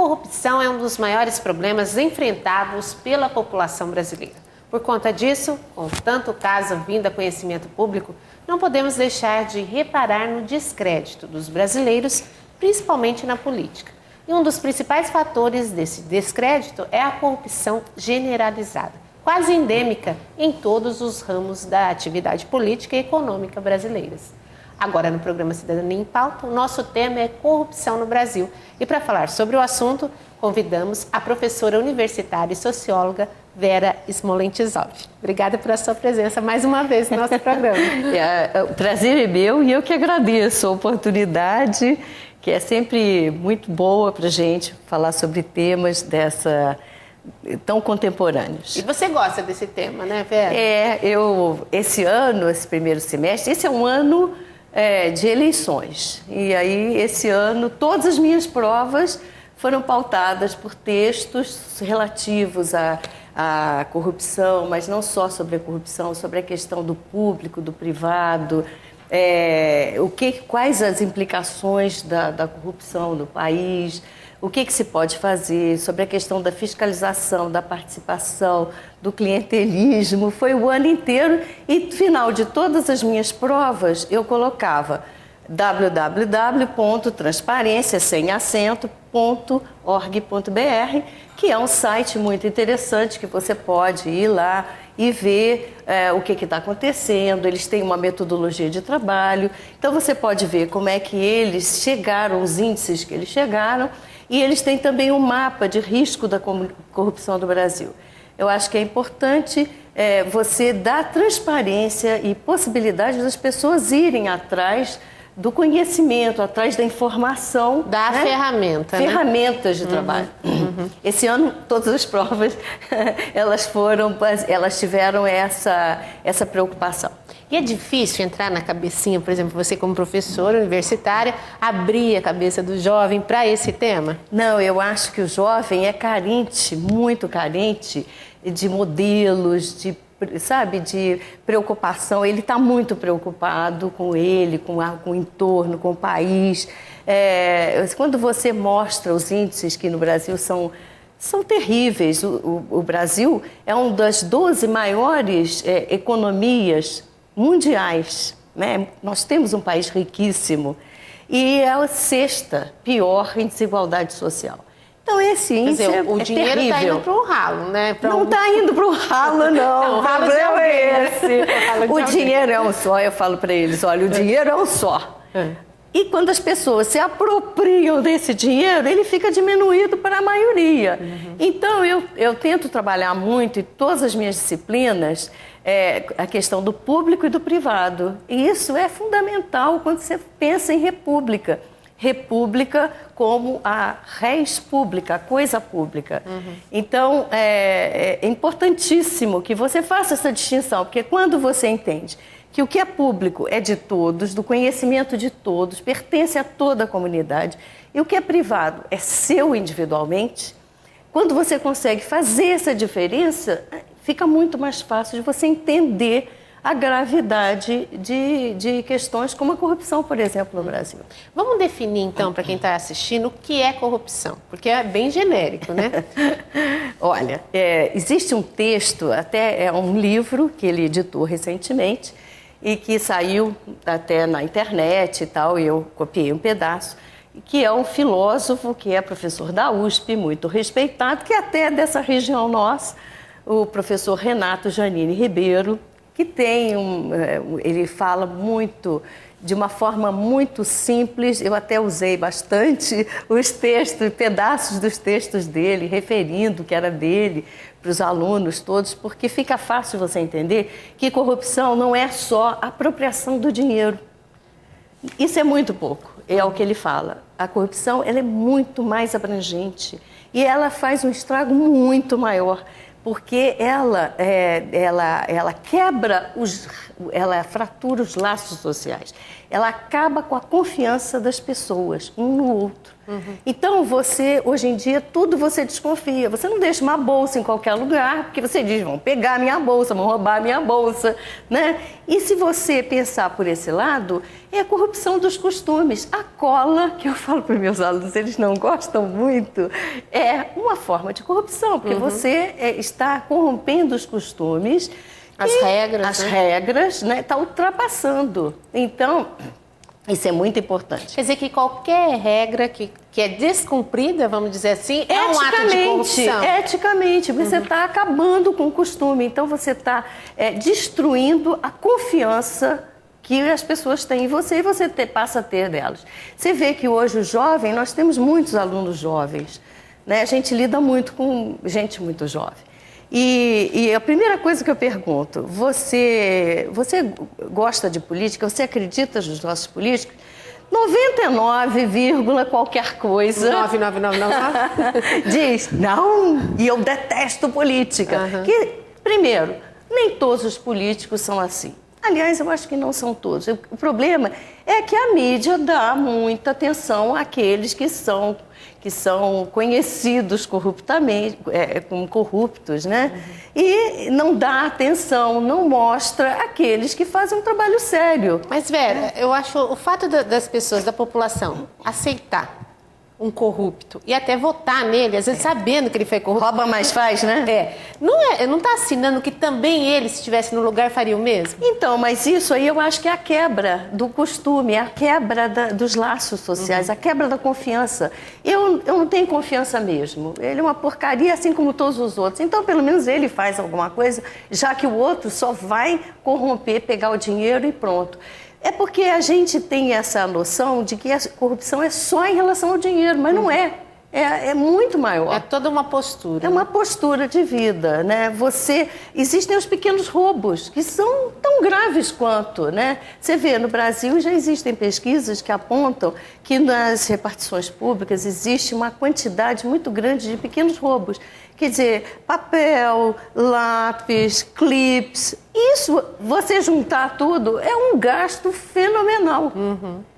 corrupção é um dos maiores problemas enfrentados pela população brasileira. Por conta disso, com tanto caso vindo a conhecimento público, não podemos deixar de reparar no descrédito dos brasileiros, principalmente na política. E um dos principais fatores desse descrédito é a corrupção generalizada, quase endêmica em todos os ramos da atividade política e econômica brasileiras. Agora, no programa Cidadania em Pauta, o nosso tema é corrupção no Brasil. E para falar sobre o assunto, convidamos a professora universitária e socióloga Vera Smolentzov. Obrigada pela sua presença mais uma vez no nosso programa. O prazer é meu e eu que agradeço a oportunidade, que é sempre muito boa para a gente falar sobre temas tão contemporâneos. E você gosta desse tema, né, Vera? Esse ano, esse primeiro semestre, esse é um ano de eleições. E aí, esse ano, todas as minhas provas foram pautadas por textos relativos à corrupção, mas não só sobre a corrupção, sobre a questão do público, do privado, quais as implicações da corrupção no país, o que se pode fazer, sobre a questão da fiscalização, da participação, do clientelismo. Foi o ano inteiro e, no final de todas as minhas provas, eu colocava www.transparencia.org.br, que é um site muito interessante que você pode ir lá e ver o que está acontecendo. Eles têm uma metodologia de trabalho, então você pode ver como é que eles chegaram, os índices que eles chegaram, e eles têm também um mapa de risco da corrupção do Brasil. Eu acho que é importante você dar transparência e possibilidade das pessoas irem atrás do conhecimento, atrás da informação. Da ferramenta, né? Ferramentas de trabalho. Esse ano, todas as provas, elas tiveram essa preocupação. E é difícil entrar na cabecinha, por exemplo, você como professora universitária, abrir a cabeça do jovem para esse tema? Não, eu acho que o jovem é carente, muito carente, de modelos, de preocupação. Ele está muito preocupado com ele, com o entorno, com o país. Quando você mostra os índices que no Brasil são terríveis, o Brasil é uma das 12 maiores economias mundiais, né? Nós temos um país riquíssimo e é a sexta pior em desigualdade social. Então, esse índice o dinheiro está indo para o ralo, né? Não está indo para o ralo, não. O problema é esse. O dinheiro é um só. Eu falo para eles, olha, o dinheiro é um só. E quando as pessoas se apropriam desse dinheiro, ele fica diminuído para a maioria. Então, eu tento trabalhar muito em todas as minhas disciplinas a questão do público e do privado. E isso é fundamental quando você pensa em república. República como a res pública, a coisa pública. Então, é importantíssimo que você faça essa distinção, porque quando você entende que o que é público é de todos, do conhecimento de todos, pertence a toda a comunidade, e o que é privado é seu individualmente, quando você consegue fazer essa diferença, fica muito mais fácil de você entender a gravidade de questões como a corrupção, por exemplo, no Brasil. Vamos definir, então, para quem está assistindo, o que é corrupção, porque é bem genérico, né? Olha, existe um texto, até um livro que ele editou recentemente e que saiu até na internet e tal, e eu copiei um pedaço, que é um filósofo que é professor da USP, muito respeitado, que até é dessa região nossa, o professor Renato Janine Ribeiro, que ele fala muito, de uma forma muito simples. Eu até usei bastante os textos, pedaços dos textos dele, referindo que era dele, para os alunos todos, porque fica fácil você entender que corrupção não é só apropriação do dinheiro. Isso é muito pouco, é o que ele fala. A corrupção ela é muito mais abrangente e ela faz um estrago muito maior, porque ela quebra ela fratura os laços sociais. ela acaba com a confiança das pessoas, um no outro. Então, você, hoje em dia, tudo você desconfia. Você não deixa uma bolsa em qualquer lugar, porque você diz, vão pegar a minha bolsa, vão roubar a minha bolsa, né? E se você pensar por esse lado, é a corrupção dos costumes. A cola, que eu falo para os meus alunos, eles não gostam muito, é uma forma de corrupção, porque você está corrompendo os costumes. As regras. As regras, né? Está ultrapassando. Então, isso é muito importante. Quer dizer que qualquer regra que é descumprida, vamos dizer assim, é um ato de corrupção. Eticamente, você está acabando com o costume. Então, você está destruindo a confiança que as pessoas têm em você e você passa a ter delas. Você vê que hoje o jovem, nós temos muitos alunos jovens, né? A gente lida muito com gente muito jovem. E a primeira coisa que eu pergunto, você gosta de política? Você acredita nos nossos políticos? 99, qualquer coisa. 9999. Diz, não, e eu detesto política. Que, primeiro, nem todos os políticos são assim. Aliás, eu acho que não são todos. O problema é que a mídia dá muita atenção àqueles que são conhecidos corruptamente, como corruptos, né? E não dá atenção, não mostra aqueles que fazem um trabalho sério. Mas, Vera, eu acho o fato das pessoas, da população, aceitar um corrupto e até votar nele, às vezes sabendo que ele foi corrupto. Rouba, mas faz, né? Não está assinando que também ele, se estivesse no lugar, faria o mesmo? Então, mas isso aí eu acho que é a quebra do costume, é a quebra dos laços sociais, a quebra da confiança. Eu não tenho confiança mesmo. Ele é uma porcaria, assim como todos os outros. Então, pelo menos ele faz alguma coisa, já que o outro só vai corromper, pegar o dinheiro e pronto. É porque a gente tem essa noção de que a corrupção é só em relação ao dinheiro, mas não é. É muito maior. É toda uma postura. É uma postura de vida, né? Existem os pequenos roubos, que são tão graves quanto, né? Você vê, no Brasil já existem pesquisas que apontam que nas repartições públicas existe uma quantidade muito grande de pequenos roubos. Quer dizer, papel, lápis, clips, isso, você juntar tudo, é um gasto fenomenal.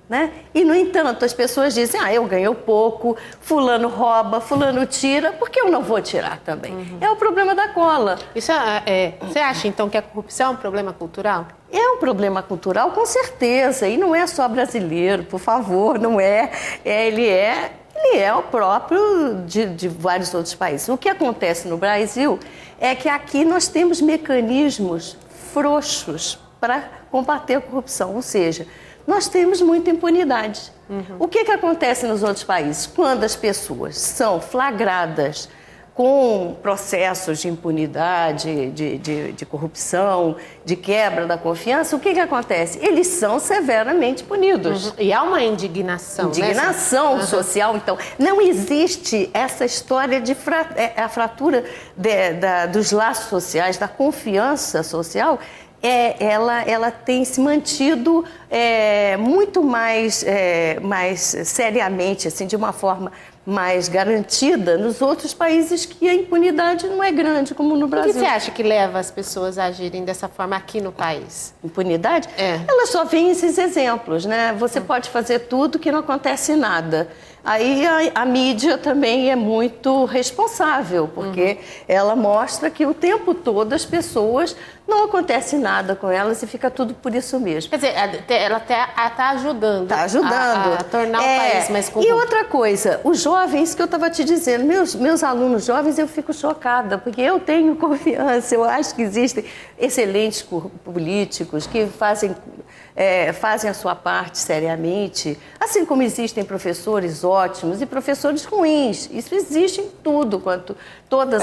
Né? E, no entanto, as pessoas dizem, eu ganho pouco, fulano rouba, fulano tira, por que eu não vou tirar também? É o problema da cola. Você acha, então, que a corrupção é um problema cultural? É um problema cultural, com certeza, e não é só brasileiro, por favor, não é. Ele é o próprio de vários outros países. O que acontece no Brasil é que aqui nós temos mecanismos frouxos para combater a corrupção, ou seja, nós temos muita impunidade. O que acontece nos outros países? Quando as pessoas são flagradas com processos de impunidade, de corrupção, de quebra da confiança, o que acontece? Eles são severamente punidos. E há uma indignação, Indignação social. Então, não existe essa história de a fratura dos laços sociais, da confiança social. Ela tem se mantido muito mais seriamente, assim, de uma forma mais garantida nos outros países que a impunidade não é grande, como no Brasil. O que você acha que leva as pessoas a agirem dessa forma aqui no país? Impunidade? Elas só veem esses exemplos, né? Você pode fazer tudo que não acontece nada. Aí a mídia também é muito responsável, porque ela mostra que o tempo todo as pessoas não acontece nada com elas e fica tudo por isso mesmo. Quer dizer, ela está ajudando. Está ajudando. A tornar o país mais corrupto. E outra coisa, os jovens, que eu estava te dizendo, meus alunos jovens, eu fico chocada, porque eu tenho confiança, eu acho que existem excelentes políticos que fazem a sua parte seriamente, assim como existem professores ótimos e professores ruins. Isso existe em tudo, todos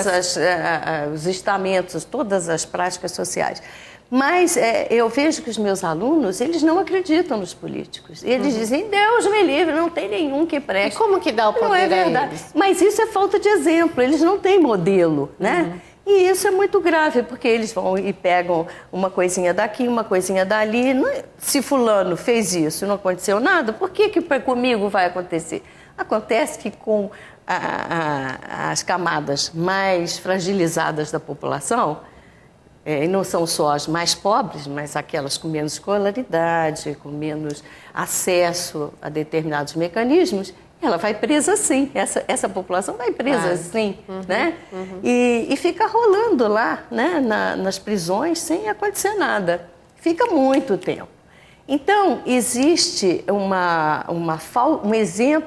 os estamentos, todas as práticas sociais. Mas eu vejo que os meus alunos, eles não acreditam nos políticos. Eles dizem, Deus me livre, não tem nenhum que preste. E como que dá o poder não é verdade. a eles? Mas isso é falta de exemplo, eles não têm modelo, né? E isso é muito grave, porque eles vão e pegam uma coisinha daqui, uma coisinha dali. Se fulano fez isso e não aconteceu nada, por que comigo vai acontecer? Acontece que com as camadas mais fragilizadas da população, e não são só as mais pobres, mas aquelas com menos escolaridade, com menos acesso a determinados mecanismos, ela vai presa sim, essa população vai presa sim, né? E fica rolando lá, né, nas prisões sem acontecer nada. Fica muito tempo. Então, existe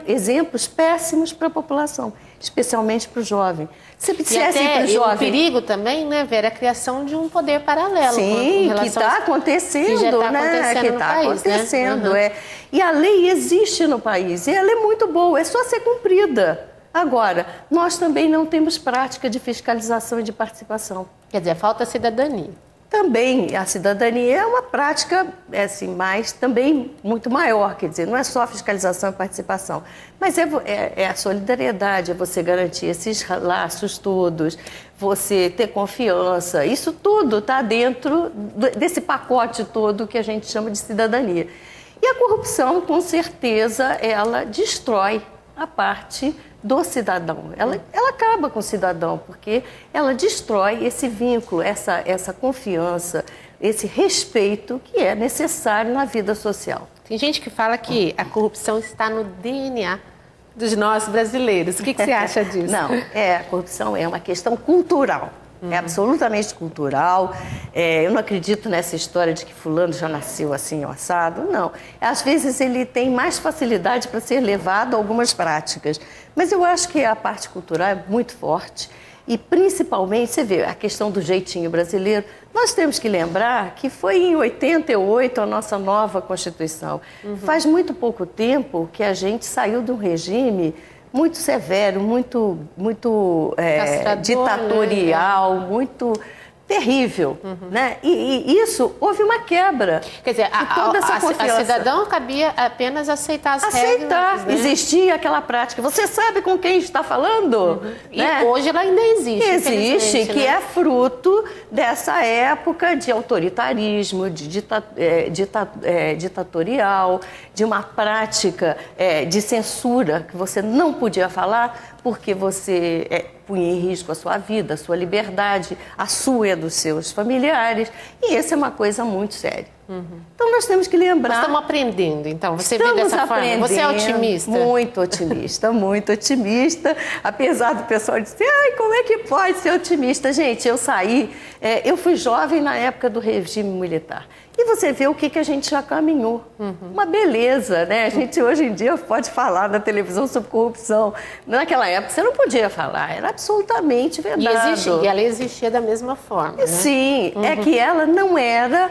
exemplos péssimos para a população, especialmente para o jovem. Se dissesse para o jovem... o perigo também, né, Vera, a criação de um poder paralelo. Sim, que está acontecendo, que já tá né? acontecendo Que no está país, acontecendo, né? E a lei existe no país, e ela é muito boa, é só ser cumprida. Agora, nós também não temos prática de fiscalização e de participação. Quer dizer, falta cidadania. Também a cidadania é uma prática assim, também muito maior, quer dizer, não é só fiscalização e participação, mas é a solidariedade, é você garantir esses laços todos, você ter confiança, isso tudo está dentro desse pacote todo que a gente chama de cidadania. E a corrupção, com certeza, ela destrói a parte do cidadão. Ela acaba com o cidadão, porque ela destrói esse vínculo, essa confiança, esse respeito que é necessário na vida social. Tem gente que fala que a corrupção está no DNA dos nós brasileiros. O que você acha disso? Não, a corrupção é uma questão cultural. É absolutamente cultural. Eu não acredito nessa história de que fulano já nasceu assim, assado. Não. Às vezes ele tem mais facilidade para ser levado a algumas práticas. Mas eu acho que a parte cultural é muito forte. E principalmente, você vê, a questão do jeitinho brasileiro. Nós temos que lembrar que foi em 88 a nossa nova Constituição. Faz muito pouco tempo que a gente saiu de um regime muito severo, muito ditatorial, né? Muito terrível, né? E isso, houve uma quebra. Quer dizer, a cidadão cabia apenas aceitar as regras. Né? Existia aquela prática. Você sabe com quem está falando? Né? E hoje ela ainda existe. Existe, que né? é fruto dessa época de autoritarismo, de ditatorial, de uma prática de censura que você não podia falar porque você punha em risco a sua vida, a sua liberdade, a sua e a dos seus familiares. E isso é uma coisa muito séria. Então, nós temos que lembrar... Nós estamos aprendendo, então. Você vê dessa forma. Você é otimista? Muito otimista, muito otimista. Apesar do pessoal dizer, como é que pode ser otimista? Gente, eu fui jovem na época do regime militar. E você vê o que a gente já caminhou. Uma beleza, né? A gente hoje em dia pode falar na televisão sobre corrupção. Naquela época você não podia falar, era absolutamente verdade. E ela existia da mesma forma, né? Sim, é que ela não era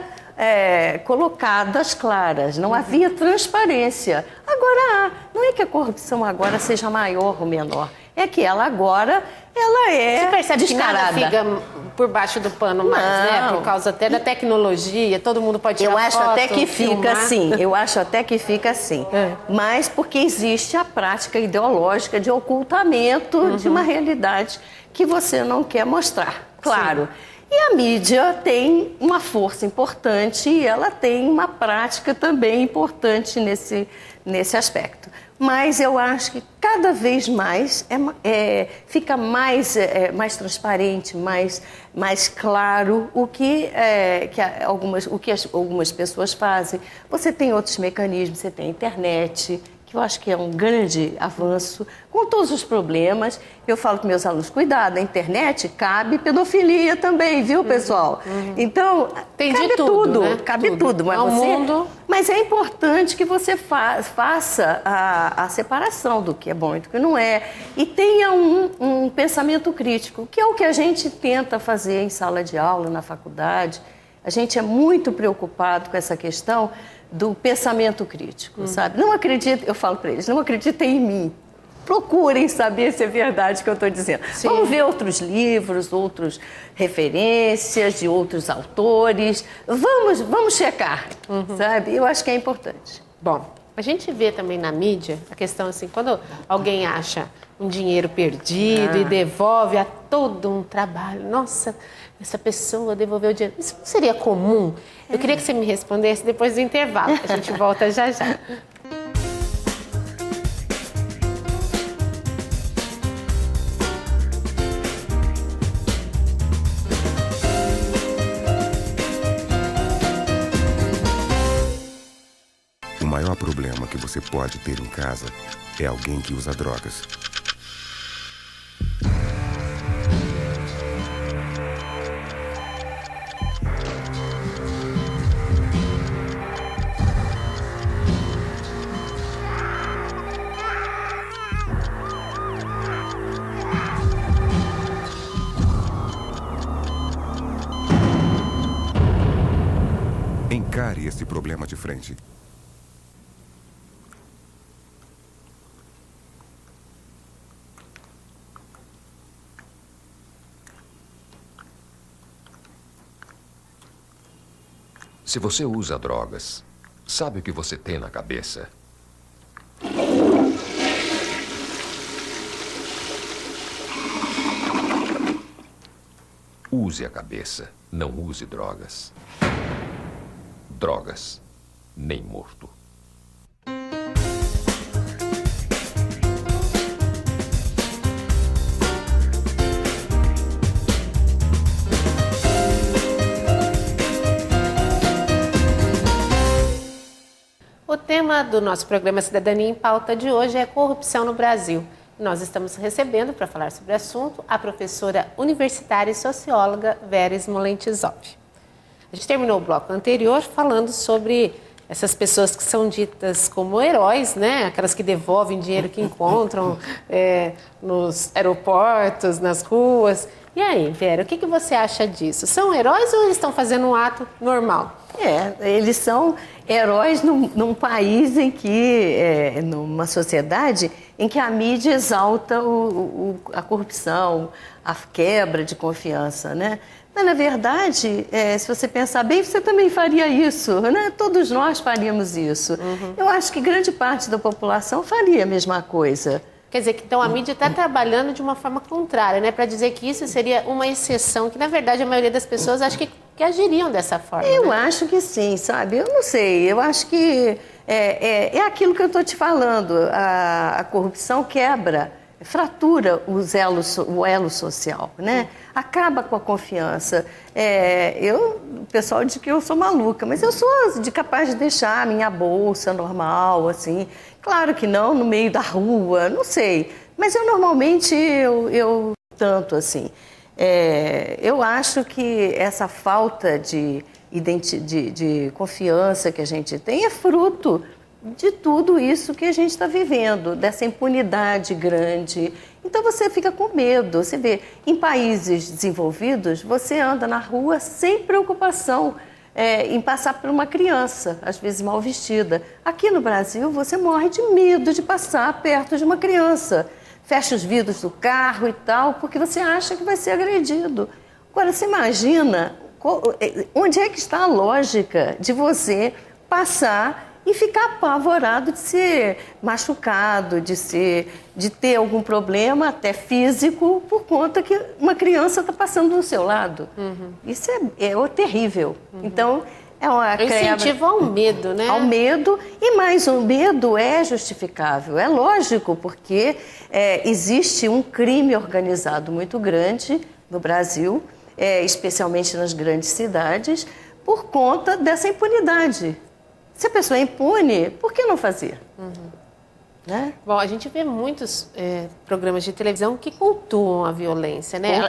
colocada às claras, não havia transparência. Agora não é que a corrupção agora seja maior ou menor, é que ela agora é Você percebe descarada. Que nada fica por baixo do pano mais, né? Por causa até da tecnologia, todo mundo pode tirar foto, Eu acho até que fica assim, mas porque existe a prática ideológica de ocultamento de uma realidade que você não quer mostrar, claro. Sim. E a mídia tem uma força importante e ela tem uma prática também importante nesse aspecto. Mas eu acho que cada vez mais fica mais transparente, mais claro o que algumas pessoas fazem. Você tem outros mecanismos, você tem a internet, que eu acho que é um grande avanço, com todos os problemas. Eu falo com meus alunos, cuidado, a internet cabe pedofilia também, viu, pessoal? Então, tem cabe de tudo, né? Cabe tudo. Mas é importante que você faça a separação do que é bom e do que não é, e tenha um pensamento crítico, que é o que a gente tenta fazer em sala de aula, na faculdade. A gente é muito preocupado com essa questão do pensamento crítico, sabe? Não acredito, eu falo para eles, não acreditem em mim. Procurem saber se é verdade o que eu estou dizendo. Sim. Vamos ver outros livros, outras referências de outros autores. Vamos checar, sabe? Eu acho que é importante. Bom, a gente vê também na mídia a questão assim, quando alguém acha um dinheiro perdido e devolve, há todo um trabalho. Nossa, essa pessoa devolveu o dinheiro. Isso seria comum? Eu queria que você me respondesse depois do intervalo. A gente volta já já. maior problema que você pode ter em casa é alguém que usa drogas. Encare esse problema de frente. Se você usa drogas, sabe o que você tem na cabeça? Use a cabeça, não use drogas. Drogas, nem morto. O tema do nosso programa Cidadania em Pauta de hoje é corrupção no Brasil. Nós estamos recebendo, para falar sobre o assunto, a professora universitária e socióloga Vera Smolentzov. A gente terminou o bloco anterior falando sobre essas pessoas que são ditas como heróis, né? Aquelas que devolvem dinheiro que encontram nos aeroportos, nas ruas. E aí, Vera, o que você acha disso? São heróis ou eles estão fazendo um ato normal? Eles são heróis num país em que, numa sociedade em que a mídia exalta a corrupção, a quebra de confiança, né? Mas, na verdade, se você pensar bem, você também faria isso, né? Todos nós faríamos isso. Uhum. Eu acho que grande parte da população faria a mesma coisa. Quer dizer, que então a mídia está trabalhando de uma forma contrária, né? Para dizer que isso seria uma exceção, que na verdade a maioria das pessoas acha que agiriam dessa forma. Eu acho que sim, sabe? Eu não sei, eu acho que é aquilo que eu estou te falando. A corrupção quebra, fratura o elo social, né? Acaba com a confiança. O pessoal diz que eu sou maluca, mas eu sou capaz de deixar a minha bolsa normal, assim. Claro que não no meio da rua, não sei. Mas eu normalmente, eu tanto assim. Eu acho que essa falta de confiança que a gente tem é fruto de tudo isso que a gente está vivendo, dessa impunidade grande. Então você fica com medo. Você vê, em países desenvolvidos, você anda na rua sem preocupação em passar por uma criança, às vezes mal vestida. Aqui no Brasil, você morre de medo de passar perto de uma criança. Fecha os vidros do carro e tal, porque você acha que vai ser agredido. Agora, você imagina onde é que está a lógica de você passar e ficar apavorado de ser machucado, de ter algum problema até físico por conta que uma criança está passando do seu lado. Uhum. Isso é terrível. Uhum. Então, incentiva ao medo, né? Ao medo, e mais o medo é justificável, é lógico, porque existe um crime organizado muito grande no Brasil, especialmente nas grandes cidades, por conta dessa impunidade. Se a pessoa é impune, por que não fazer? Uhum. Né? Bom, a gente vê muitos programas de televisão que cultuam a violência, né?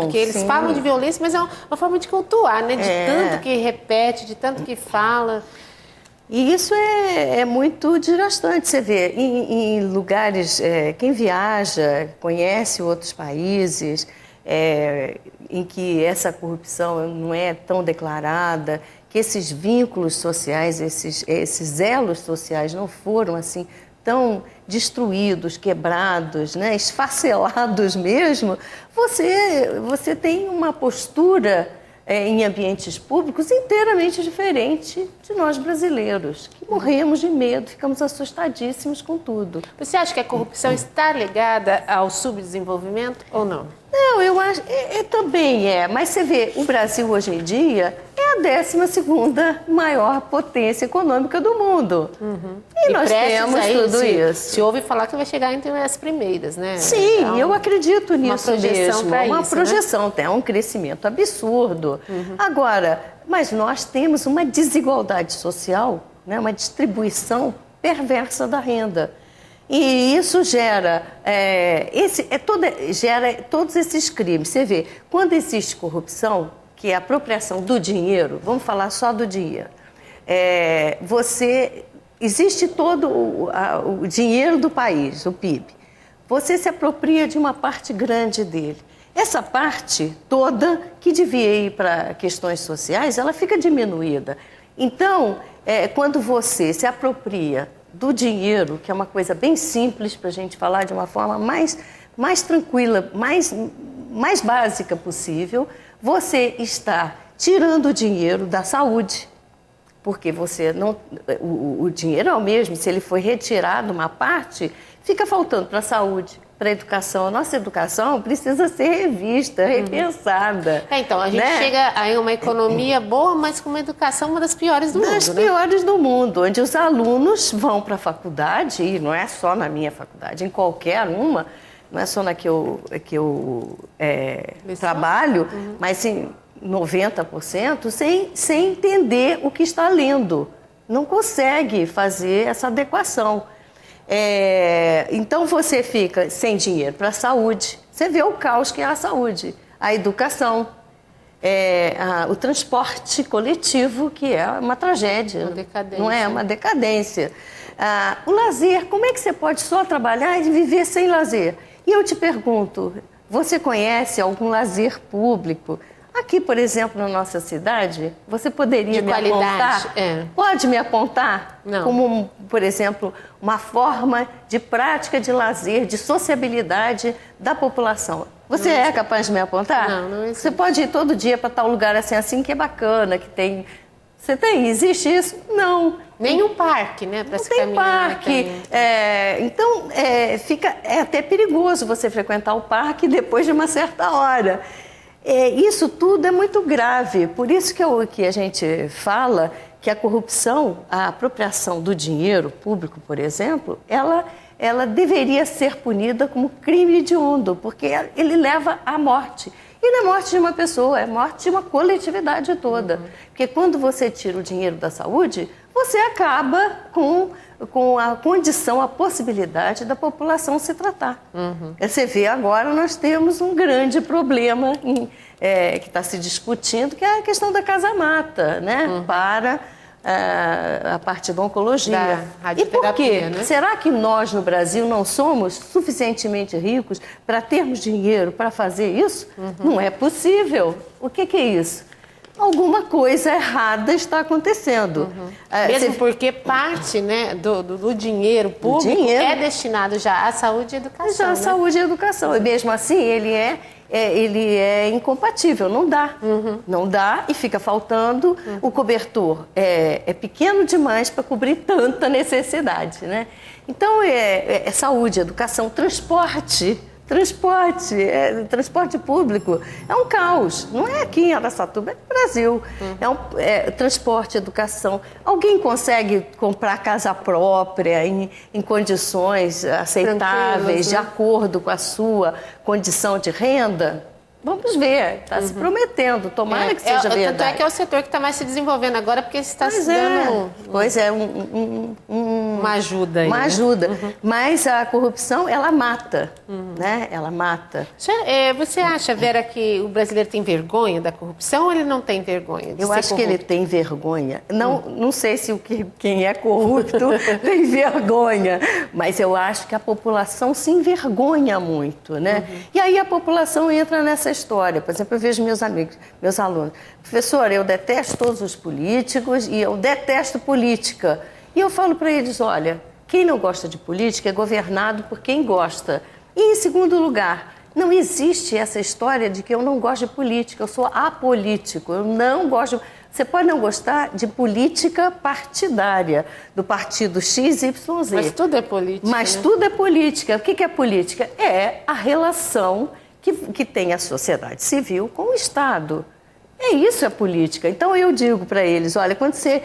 Porque eles falam de violência, mas é uma forma de cultuar, né? De tanto que repete, de tanto que fala. E isso é muito desgastante. Você vê, em lugares, quem viaja, conhece outros países, em que essa corrupção não é tão declarada, que esses vínculos sociais, esses elos sociais não foram assim tão destruídos, quebrados, né, esfacelados mesmo, você tem uma postura em ambientes públicos inteiramente diferente de nós brasileiros, que morremos de medo, ficamos assustadíssimos com tudo. Você acha que a corrupção está ligada ao subdesenvolvimento ou não? Não, eu acho, também mas você vê, o Brasil hoje em dia é a 12ª maior potência econômica do mundo. Uhum. E nós temos tudo isso. Se ouve falar que vai chegar entre as primeiras, né? Sim, então, eu acredito nisso mesmo. Uma isso, projeção, tem um crescimento absurdo. Uhum. Agora, mas nós temos uma desigualdade social né? Uma distribuição perversa da renda. E isso gera todos esses crimes. Você vê, quando existe corrupção, que é a apropriação do dinheiro, vamos falar só do dinheiro, existe todo o dinheiro do país, o PIB. Você se apropria de uma parte grande dele. Essa parte toda, que devia ir para questões sociais, ela fica diminuída. Então, quando você se apropria do dinheiro, que é uma coisa bem simples para a gente falar de uma forma mais tranquila, mais básica possível, você está tirando o dinheiro da saúde. Porque o dinheiro é o mesmo, se ele for retirado uma parte, fica faltando para a saúde, para a educação. A nossa educação precisa ser revista, repensada. Então, a gente chega a uma economia boa, mas com uma educação uma das piores do mundo. Das piores do mundo, onde os alunos vão para a faculdade, e não é só na minha faculdade, em qualquer uma, não é só na que eu trabalho, mas em 90% sem entender o que está lendo. Não consegue fazer essa adequação. Então você fica sem dinheiro para a saúde. Você vê o caos que é a saúde, a educação, o transporte coletivo, que é uma tragédia. Uma decadência. Não é? Uma decadência. O lazer, como é que você pode só trabalhar e viver sem lazer? E eu te pergunto, você conhece algum lazer público? Aqui, por exemplo, na nossa cidade, você poderia me apontar? Pode me apontar? Não. Como, por exemplo, uma forma de prática de lazer, de sociabilidade da população. Você é capaz de me apontar? Não existe. Você pode ir todo dia para tal lugar assim que é bacana, que tem... Você tem? Existe isso? Não. Nem um parque, né? Para se caminhar. Não tem parque. Então, é até perigoso você frequentar o parque depois de uma certa hora. Isso tudo é muito grave, por isso que a gente fala que a corrupção, a apropriação do dinheiro público, por exemplo, ela deveria ser punida como crime hediondo, porque ele leva à morte. E não é morte de uma pessoa, é morte de uma coletividade toda. Porque quando você tira o dinheiro da saúde, você acaba com a condição, a possibilidade da população se tratar. Você vê agora, nós temos um grande problema que está se discutindo, que é a questão da casa-mata, né? Para a parte da oncologia. E por quê? Né? Será que nós, no Brasil, não somos suficientemente ricos para termos dinheiro para fazer isso? Não é possível. O que é isso? Alguma coisa errada está acontecendo. Mesmo porque parte, né, do dinheiro público é destinado já à saúde e educação. Já à saúde e educação. E mesmo assim, ele é incompatível, não dá. Não dá e fica faltando. O cobertor é pequeno demais para cobrir tanta necessidade, né? Então, saúde, educação, transporte público é um caos. Não é aqui em Araçatuba, é no Brasil. Transporte, educação. Alguém consegue comprar casa própria em condições aceitáveis, de acordo com a sua condição de renda? Vamos ver, está se prometendo, tomara que seja verdade. Tanto é que é o setor que está mais se desenvolvendo agora, porque está se dando uma ajuda aí. Uma ajuda. Mas a corrupção, ela mata, né? Ela mata. Você acha, Vera, que o brasileiro tem vergonha da corrupção ou ele não tem vergonha de Eu acho que ele tem vergonha. Não sei se quem é corrupto tem vergonha, mas eu acho que a população se envergonha muito, né? E aí a população entra nessa história. Por exemplo, eu vejo meus amigos, meus alunos. Professor, eu detesto todos os políticos e eu detesto política. E eu falo para eles, olha, quem não gosta de política é governado por quem gosta. E, em segundo lugar, não existe essa história de que eu não gosto de política, eu sou apolítico, eu não gosto... Você pode não gostar de política partidária, do partido XYZ. Mas tudo é política. Mas tudo é política. O que é política? É a relação que tem a sociedade civil com o Estado. Isso é política. Então eu digo para eles, olha, quando você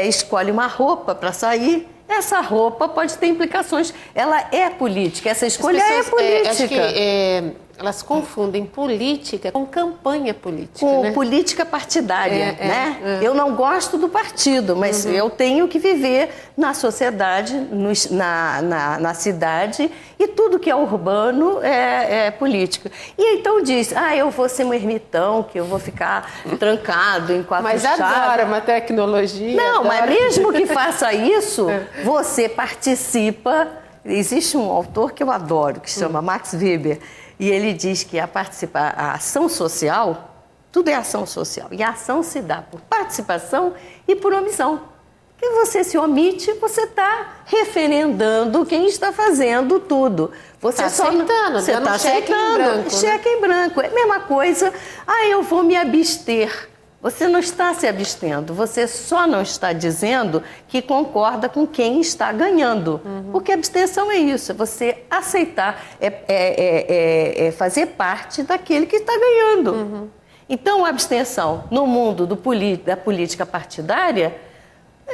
escolhe uma roupa para sair, essa roupa pode ter implicações. Ela é política, essa escolha é política. Acho que elas confundem política com campanha política, com né? política partidária, né? Eu não gosto do partido, mas eu tenho que viver na sociedade, na cidade, e tudo que é urbano é político. E então diz, eu vou ser um ermitão, que eu vou ficar trancado em quatro Mas chaves. adora uma tecnologia. Não, adora... mas mesmo que faça isso, você participa. Existe um autor que eu adoro, que se chama Max Weber, e ele diz que a ação social, tudo é ação social, e a ação se dá por participação e por omissão. Porque você se omite, você está referendando quem está fazendo tudo. Você está aceitando, você está cheque em branco. Cheque em branco. É a mesma coisa, eu vou me abster. Você não está se abstendo, você só não está dizendo que concorda com quem está ganhando. Porque abstenção é isso, é você aceitar, é fazer parte daquele que está ganhando. Então, a abstenção no mundo da política partidária,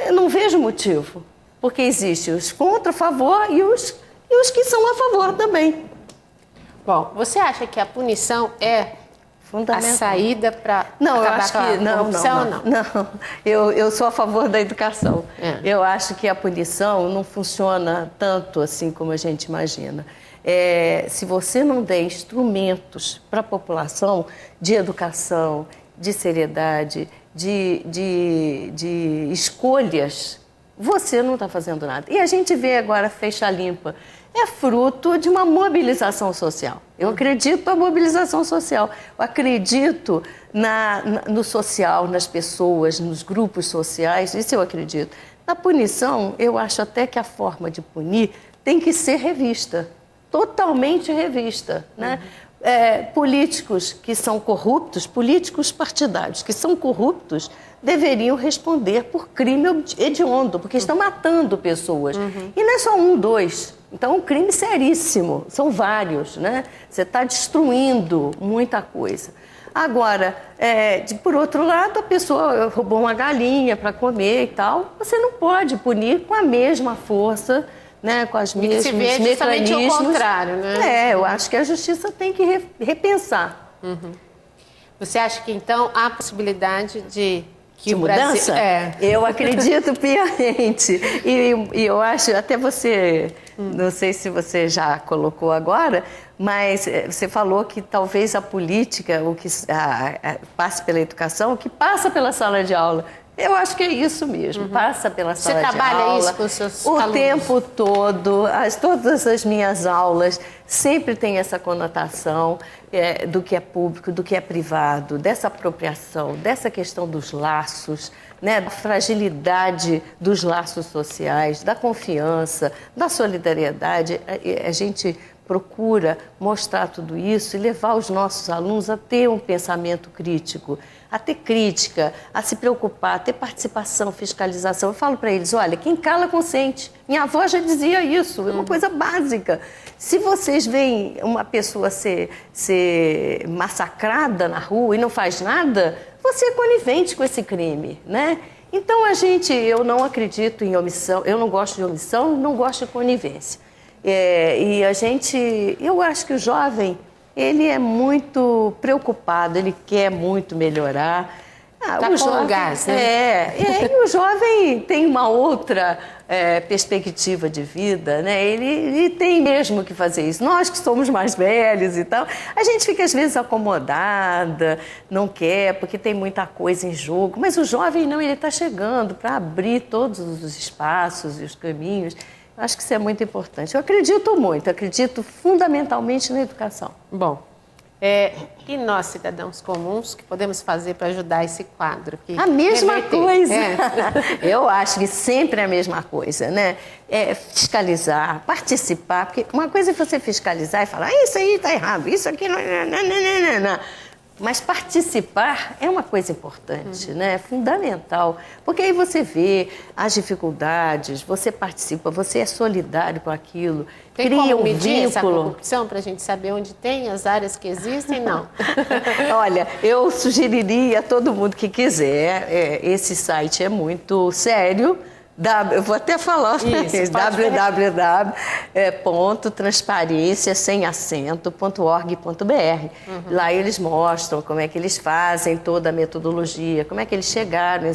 eu não vejo motivo. Porque existem os contra, a favor e os que são a favor também. Bom, você acha que a punição é a saída para acabar com a corrupção? Não. Eu sou a favor da educação. Eu acho que a punição não funciona tanto assim como a gente imagina. Se você não der instrumentos para a população de educação, de seriedade, de escolhas, você não está fazendo nada. E a gente vê agora Faixa Limpa. É fruto de uma mobilização social. Eu acredito na mobilização social. Eu acredito no social, nas pessoas, nos grupos sociais. Isso eu acredito. Na punição, eu acho até que a forma de punir tem que ser revista. Totalmente revista, né? Políticos que são corruptos, políticos partidários que são corruptos, deveriam responder por crime hediondo, porque estão matando pessoas. E não é só um, dois. Então, é um crime seríssimo. São vários, né? Você está destruindo muita coisa. Agora, por outro lado, a pessoa roubou uma galinha para comer e tal. Você não pode punir com a mesma força, né, com as mesmas mecanismos. Se vê justamente o contrário, né? Eu acho que a justiça tem que repensar. Você acha que, então, há possibilidade de mudança? Eu acredito piamente. E eu acho, até você, não sei se você já colocou agora, mas você falou que talvez a política, o que passe pela educação, o que passa pela sala de aula. Eu acho que é isso mesmo, passa pela sala de aula. Você trabalha isso com os seus alunos? O tempo todo, todas as minhas aulas sempre tem essa conotação do que é público, do que é privado, dessa apropriação, dessa questão dos laços, né, da fragilidade dos laços sociais, da confiança, da solidariedade. A gente procura mostrar tudo isso e levar os nossos alunos a ter um pensamento crítico, a ter crítica, a se preocupar, a ter participação, fiscalização. Eu falo para eles, olha, quem cala consente. Minha avó já dizia isso, é uma coisa básica. Se vocês veem uma pessoa ser massacrada na rua e não faz nada, você é conivente com esse crime, né? Então, eu não acredito em omissão, eu não gosto de omissão, não gosto de conivência. Eu acho que o jovem, ele é muito preocupado, ele quer muito melhorar. Tá com gás, né? E o jovem tem uma outra perspectiva de vida, né? Ele tem mesmo que fazer isso. Nós que somos mais velhos e tal, a gente fica às vezes acomodada, não quer, porque tem muita coisa em jogo. Mas o jovem não, ele está chegando para abrir todos os espaços e os caminhos. Eu acho que isso é muito importante. Eu acredito fundamentalmente na educação. Bom, e nós, cidadãos comuns, que podemos fazer para ajudar esse quadro? A mesma coisa. Eu acho que sempre é a mesma coisa, né? Fiscalizar, participar, porque uma coisa é você fiscalizar e falar, isso aí está errado, isso aqui não. Mas participar é uma coisa importante, né? É fundamental. Porque aí você vê as dificuldades, você participa, você é solidário com aquilo, tem cria como um medir essa vínculo. corrupção para a gente saber onde tem, as áreas que existem? Não. Olha, eu sugeriria a todo mundo que quiser, esse site é muito sério, Eu vou até falar Isso, www.transparencia.org.br. Lá eles mostram como é que eles fazem toda a metodologia, como é que eles chegaram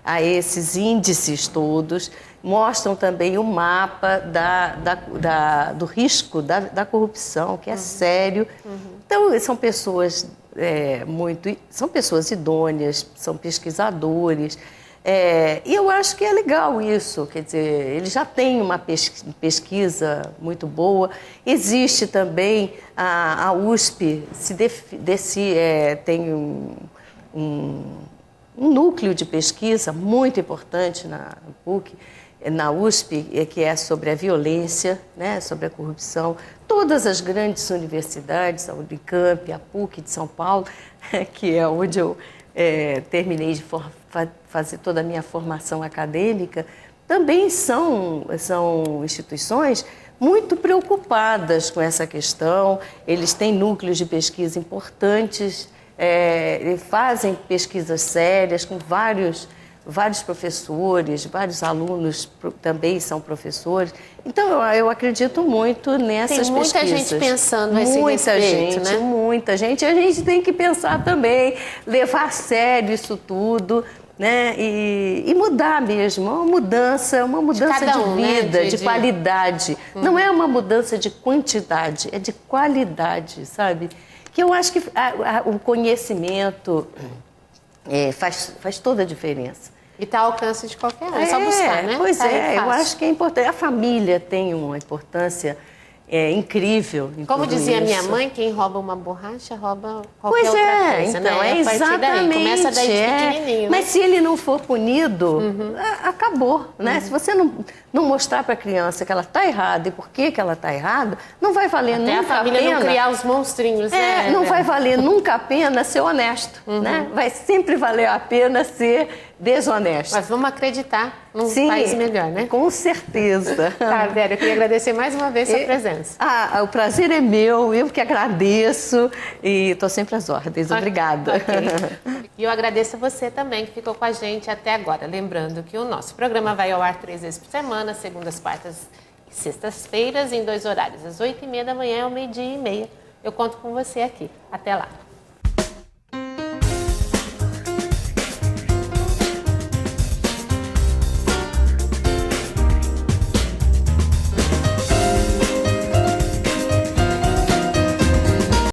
a esses índices todos. Mostram também o mapa do risco da corrupção, que é sério. Então, são pessoas são pessoas idôneas, são pesquisadores. E eu acho que é legal isso, quer dizer, ele já tem uma pesquisa muito boa. Existe também a USP, tem um núcleo de pesquisa muito importante na PUC, na USP, que é sobre a violência, né, sobre a corrupção. Todas as grandes universidades, a Unicamp, a PUC de São Paulo, que é onde eu terminei de fazer toda a minha formação acadêmica, também são instituições muito preocupadas com essa questão. Eles têm núcleos de pesquisa importantes, fazem pesquisas sérias com vários professores, vários alunos também são professores. Então, eu acredito muito nessas pesquisas. Tem muita gente pensando nesse respeito, né? Muita gente. A gente tem que pensar também, levar a sério isso tudo, né? E mudar mesmo, uma mudança de vida, né? de qualidade. Não é uma mudança de quantidade, é de qualidade, sabe? Que eu acho que o conhecimento faz toda a diferença. E está ao alcance de qualquer um, é só buscar, né? Pois eu acho que é importante. A família tem uma importância incrível em Como tudo dizia isso. minha mãe, quem rouba uma borracha, rouba qualquer outra coisa, então, né? Exatamente. Começa daí de pequenininho. Mas se ele não for punido, acabou, né? Se você não mostrar para a criança que ela está errada e por que ela está errada, não vai valer Até nunca a família pena. não criar os monstrinhos, né? Não vai valer nunca a pena ser honesto, né? Vai sempre valer a pena ser desonesto. Mas vamos acreditar num Sim, país melhor, né? Com certeza. Tá, Adélia, eu queria agradecer mais uma vez a sua presença. O prazer é meu, eu que agradeço e estou sempre às ordens. Obrigada. Okay. E eu agradeço a você também que ficou com a gente até agora. Lembrando que o nosso programa vai ao ar 3 vezes por semana, segundas, quartas e sextas-feiras, em 2 horários, às 8h30 da manhã e ao 12h30. Eu conto com você aqui. Até lá.